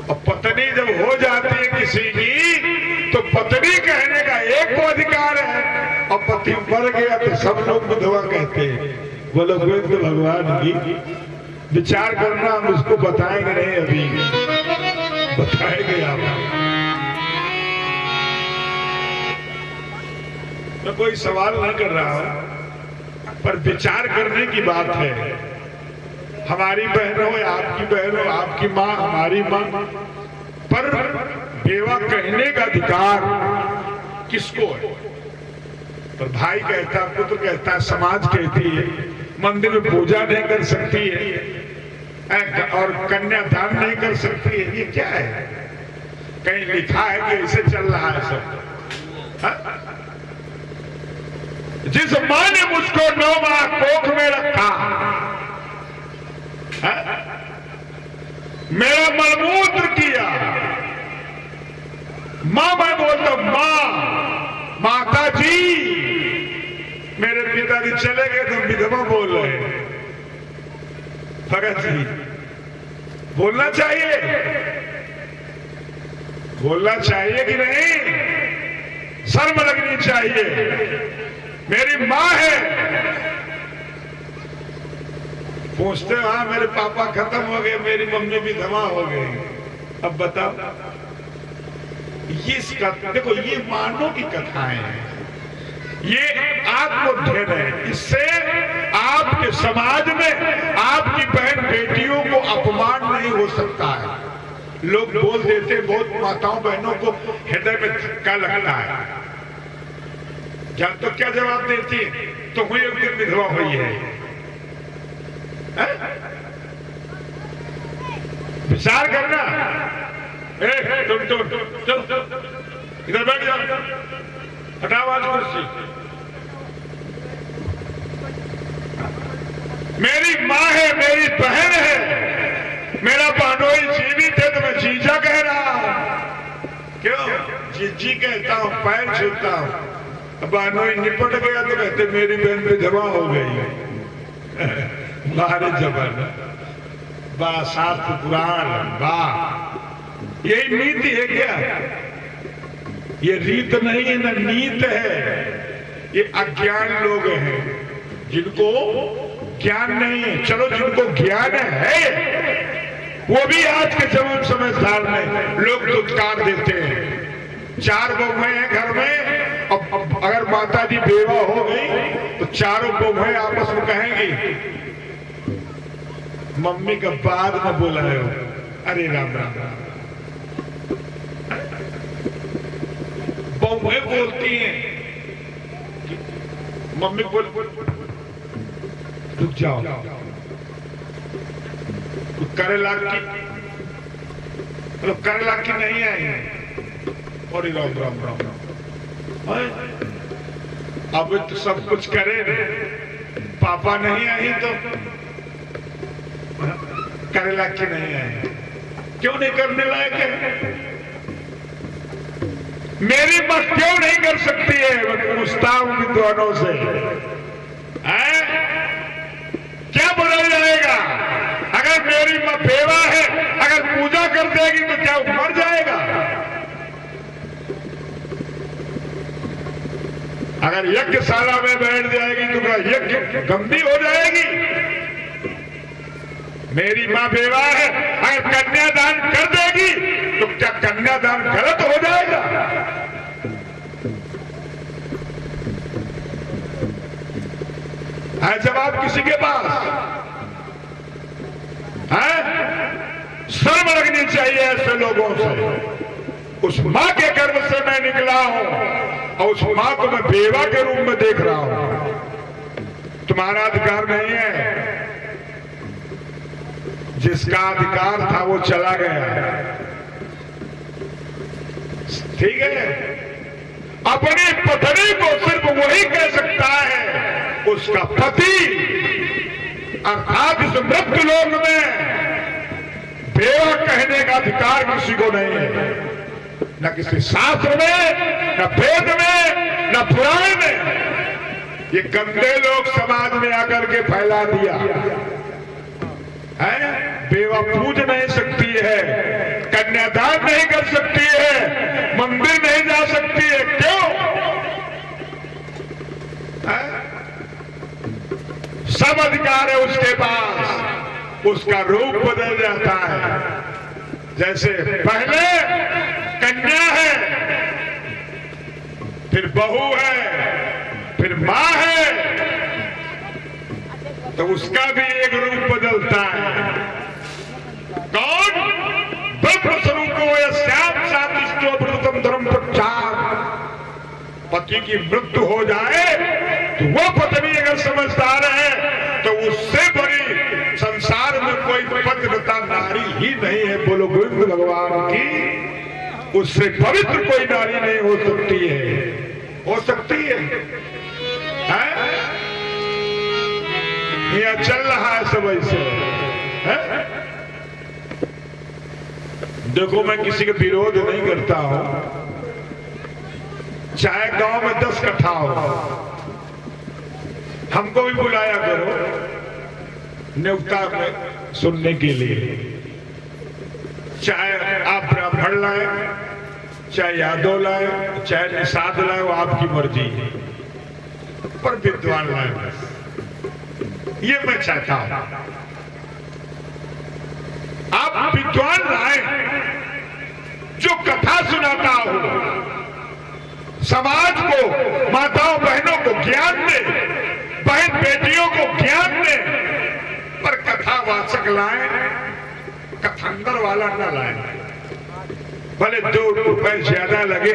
और पत्नी जब हो जाती है किसी की तो पत्नी कहने का एक को अधिकार है, और पति मर गया तो सब लोग विधवा कहते हैं। बोलो गोविंद भगवान की विचार करना, हम इसको बताएंगे नहीं, अभी बताएंगे आप। मैं कोई सवाल नहीं कर रहा हूं, पर विचार करने की बात है। हमारी बहन हो या आपकी बहन हो, आपकी माँ हमारी माँ, पर बेवा कहने का अधिकार किसको है? पर भाई कहता, पुत्र कहता, समाज कहती है मंदिर में पूजा नहीं कर सकती है और कन्यादान नहीं कर सकती है। ये क्या है? कहीं लिखा है कि ऐसे चल रहा है सब? हा? जिस मां ने मुझको 9 माह कोख में रखा, मेरा मलमूत्र किया, मां मैं बोलता मां, माता जी, मेरे पिताजी चले गए तो विधवा बोल रहे हैं। भगत जी बोलना चाहिए, बोलना चाहिए कि नहीं? शर्म लगनी चाहिए। मेरी मां है, पूछते हाँ मेरे पापा खत्म हो गए, मेरी मम्मी भी धमा हो गई। अब बताओ, ये देखो, ये मानव की कथाएं हैं, ये आत्मोद्यन है। इससे आपके समाज में आपकी बहन बेटियों को अपमान नहीं हो सकता है। लोग बोल देते, बहुत माताओं बहनों को हृदय में धक्का लगता है। जब तो क्या जवाब देती है? तो हुई एक दिन विधवा हुई है। विचार करना। तुम चल इधर बैठ जाओ, हटाओ आज कुर्सी। मेरी माँ है, मेरी बहन है, मेरा बहनोई जीवित है तो मैं जीजा कह रहा हूं। क्यों जीजी कहता हूं? पैर छूता हूं। बहनोई निपट गया तो कहते मेरी बहन विधवा हो गई। बाहर जबरन बा शास्त्र पुराण बा, यही नीति है क्या? ये रीत नहीं है, न नीत है। ये अज्ञान लोग हैं जिनको ज्ञान नहीं है। चलो जिनको ज्ञान है वो भी आज के समझदार में लोग दुत्कार देते हैं। 4 बहुएं हैं घर में, अब अगर माता जी बेवा हो गई तो चारों बहुएं आपस में कहेंगी, मम्मी का बाद में बोला है वो, अरे राम राम राम। बहुएं बोलती हैं, मम्मी बोल रुक जाओ, करेला की मतलब करेला की नहीं आई है, और राम राम राम राम। अब तो सब कुछ करे, पापा नहीं आई तो करेला की नहीं आई। क्यों नहीं करने लायक है? मेरी मां क्यों नहीं कर सकती है? मैं पूछता हूं विद्वानों से, क्या बोला जाएगा? अगर मेरी मां बेवा है, अगर पूजा कर देगी तो क्या वो मर जाएगा? अगर यज्ञशाला में बैठ जाएगी तो क्या यज्ञ गंदी हो जाएगी? मेरी मां बेवा है, अगर कन्यादान कर देगी तो क्या कन्यादान गलत हो जाएगा? है जवाब किसी के पास? है? शर्म लगनी चाहिए ऐसे लोगों से। उस मां के गर्भ से मैं निकला हूं और उस मां को मैं बेवा के रूप में देख रहा हूं। तुम्हारा अधिकार नहीं है। जिसका अधिकार था वो चला गया, ठीक है? अपनी पत्नी को सिर्फ वही कह सकता है उसका पति, अर्थात इस मृत्यु लोक में बेवा कहने का अधिकार किसी को नहीं है। न किसी शास्त्र में, न वेद में, न पुराण में। ये गंदे लोग समाज में आकर के फैला दिया है। बेवा पूज नहीं सकती है, कन्यादान नहीं कर सकती है, मंदिर नहीं जा सकती है, क्यों? सब अधिकार है उसके पास, उसका रूप बदल जाता है। जैसे पहले कन्या है, फिर बहू है, फिर मां है, तो उसका भी एक रूप बदलता है। कौन? ब्रह्म स्वरूपो यस्याम सातिष्ठो धर्म प्रचार। पति की मृत्यु हो जाए तो वो पत्नी अगर समझदार है तो उससे बड़ी संसार में कोई पतिव्रता नारी ही नहीं है। बोलो गोविंद भगवान की, उससे पवित्र कोई नारी नहीं हो सकती है। हो सकती है? यह चल रहा है सब ऐसे है? देखो, मैं किसी का विरोध नहीं करता हूं, चाहे गांव में 10 कट्ठा हो, हमको भी बुलाया करो न्योता में सुनने के लिए। चाहे आप ब्राह्मण लाए, चाहे यादव लाए, चाहे निषाद लाए, वो आपकी मर्जी है, पर विद्वान लाए बस, ये मैं चाहता हूं। आप विद्वान लाए जो कथा सुनाता हो, समाज को, माताओं बहनों को ज्ञान दे, बहन बेटियों को ज्ञान दे, पर कथावाचक लाए, कथांदर वाला न लाए। भले 2 रुपए ज्यादा लगे,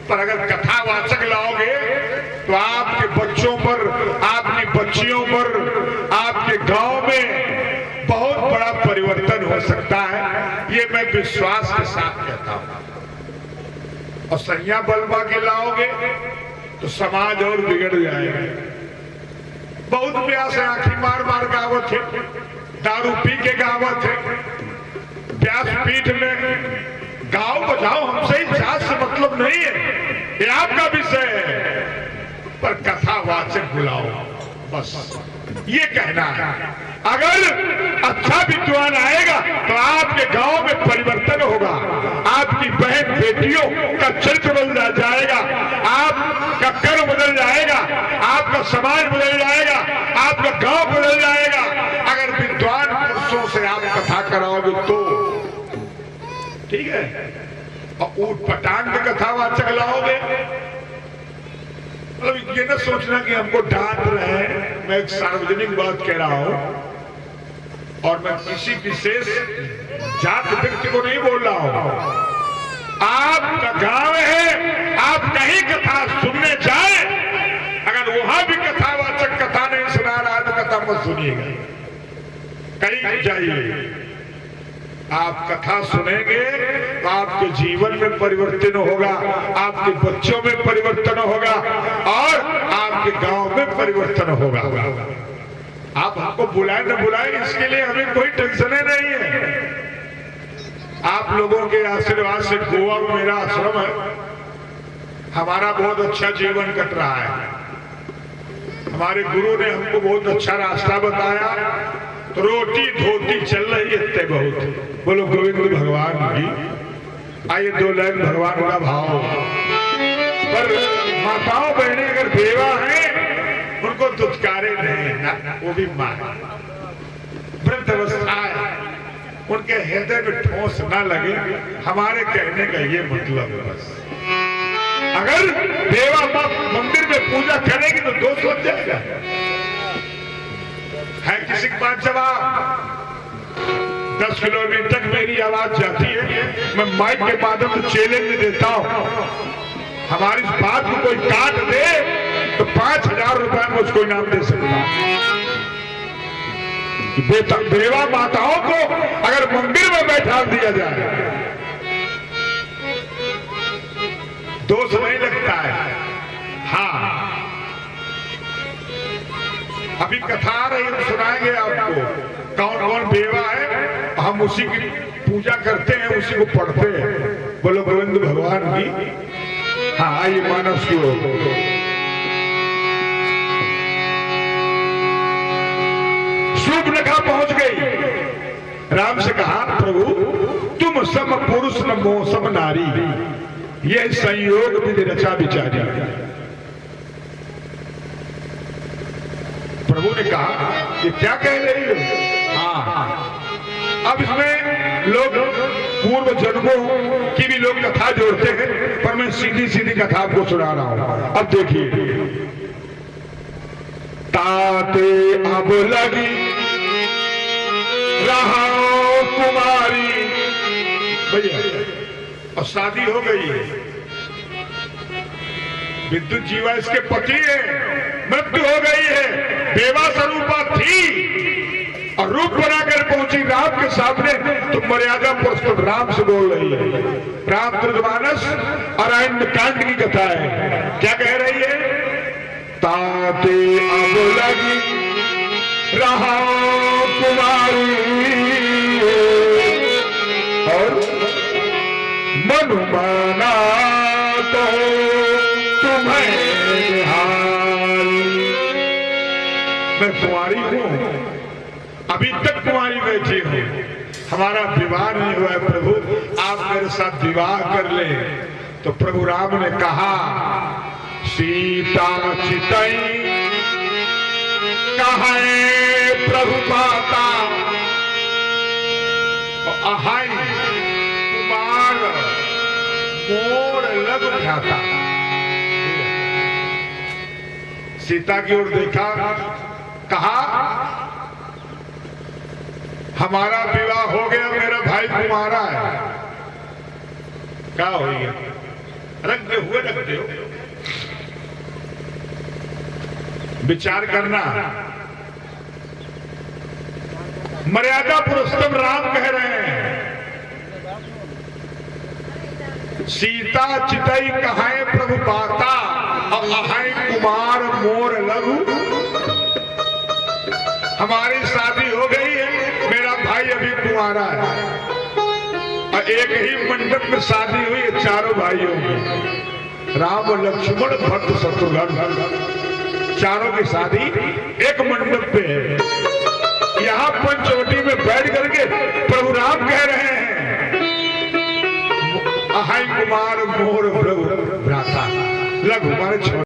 पर अगर कथावाचक लाओगे तो आपके बच्चों पर, आपकी बच्चियों पर, आपके गांव में बहुत बड़ा परिवर्तन हो सकता है। ये मैं विश्वास के साथ कहता हूं। और सैया बलवा के लाओगे तो समाज और बिगड़ जाएगा। बहुत प्यास है, आंखी मार मार गावत है, दारू पी के गावत है, व्यासपीठ में गाओ बजाओ, हमसे इजाजत से मतलब नहीं है, ये आपका विषय है, पर कथावाचक बुलाओ, बस ये कहना है। अगर अच्छा विद्वान आएगा तो आपके गांव में परिवर्तन होगा, आपकी बहन बेटियों का चरित्र बदल जाएगा, आपका कर्म बदल जाएगा, आपका समाज बदल जाएगा, आपका गांव बदल जाएगा। अगर विद्वान पुरुषों से आप कथा कराओगे तो ठीक है, और ऊट पटांग के कथावाचक लाओगे, मतलब ये ना सोचना कि हमको डांट रहे हैं। मैं एक सार्वजनिक बात कह रहा हूं और मैं किसी विशेष जात व्यक्ति को नहीं बोल रहा हूं। आपका गांव है, आप कहीं कथा सुनने जाए, अगर वहां भी कथावाचक कथा नहीं सुना रहा है तो कथा मत सुनिएगा, कहीं जाइए। आप कथा सुनेंगे तो आपके जीवन में परिवर्तन होगा, आपके बच्चों में परिवर्तन होगा और आपके गांव में परिवर्तन होगा। आप हमको बुलाए न बुलाए, इसके लिए हमें कोई टेंशन नहीं है। आप लोगों के आशीर्वाद से गोवा में मेरा आश्रम है, हमारा बहुत अच्छा जीवन कट रहा है। हमारे गुरु ने हमको बहुत अच्छा रास्ता बताया, तो रोटी धोती चल रही है इतने बहुत। बोलो गोविंद भगवान की। आइए 2 लाइन भगवान का भाव। पर माताओं बहनें अगर बेवा हैं उनको दुत्कारे नहीं ना, वो भी मां वृद्ध अवस्था है, उनके हृदय में ठोस ना लगे, हमारे कहने का ये मतलब है बस। अगर बेवा मां मंदिर में पूजा करेगी तो दोष लग जाएगा। है किसी के पास जवाब? 10 किलोमीटर तक मेरी आवाज जाती है, मैं माइक के माध्यम से चैलेंज देता हूं, हमारी इस बात को कोई काट दे तो 5000 रुपए में उसको इनाम दे सकता हूं। बेवा माताओं को अगर मंदिर में बैठा दिया जाए, दोष नहीं लगता है। हाँ, अभी कथा आ रही है, सुनाएंगे आपको कौन कौन बेवा है, हम उसी की पूजा करते हैं, उसी को पढ़ते हैं। बोलो गोविंद भगवान की। हाँ, आइए मानस की ओर। सूर्पनखा पहुंच गई, राम से कहा प्रभु तुम मौसम नारी, ये संयोग विधि रचा विचारी। प्रभु ने कहा ये क्या कह रही हो? हाँ, अब इसमें लोग पूर्व जन्मों की भी लोग कथा जोड़ते हैं, पर मैं सीधी सीधी कथा आपको सुना रहा हूं। अब देखिए, ताते अब लगी रहा कुमारी, भैया, और शादी हो गई है, विद्युत जीवा इसके पति है, मृत्यु हो गई है, देवा स्वरूपा थी और रूप बनाकर पहुंची राम के सामने, तो मर्यादा पुरुषोत्तम राम से बोल रही है। रामचरितमानस अरण्य कांड की कथा है। क्या कह रही है? ताते अब लगी रहा कुमारी और मनु माना तो तुम्हें मैं कुंवारी हूं, अभी तक कुंवारी बैठी हूं, हमारा विवाह नहीं हुआ है, प्रभु आप मेरे साथ विवाह कर ले। तो प्रभु राम ने कहा, सीता चितई कहे प्रभु माता, अहाई कुमार मोर लग भ्राता। सीता की ओर देखा, कहा हमारा विवाह हो गया, मेरा भाई कुमारा है, क्या हो गया? रखते हुए रखते हो, विचार करना। मर्यादा पुरुषोत्तम राम कह रहे हैं, सीता चितई कहाए प्रभु पाता, और अहाई कुमार मोर लघु। हमारी शादी हो गई है, मेरा भाई अभी कुंवारा है, और एक ही मंडप में शादी हुई है चारों भाइयों की, राम लक्ष्मण भक्त शत्रुघ्न, चारों की शादी एक मंडप पे है। यहां पंचवटी में बैठ करके प्रभु राम कह रहे हैं, अहाई कुमार मोर प्रभु भ्राता, लघु मारे छोटा।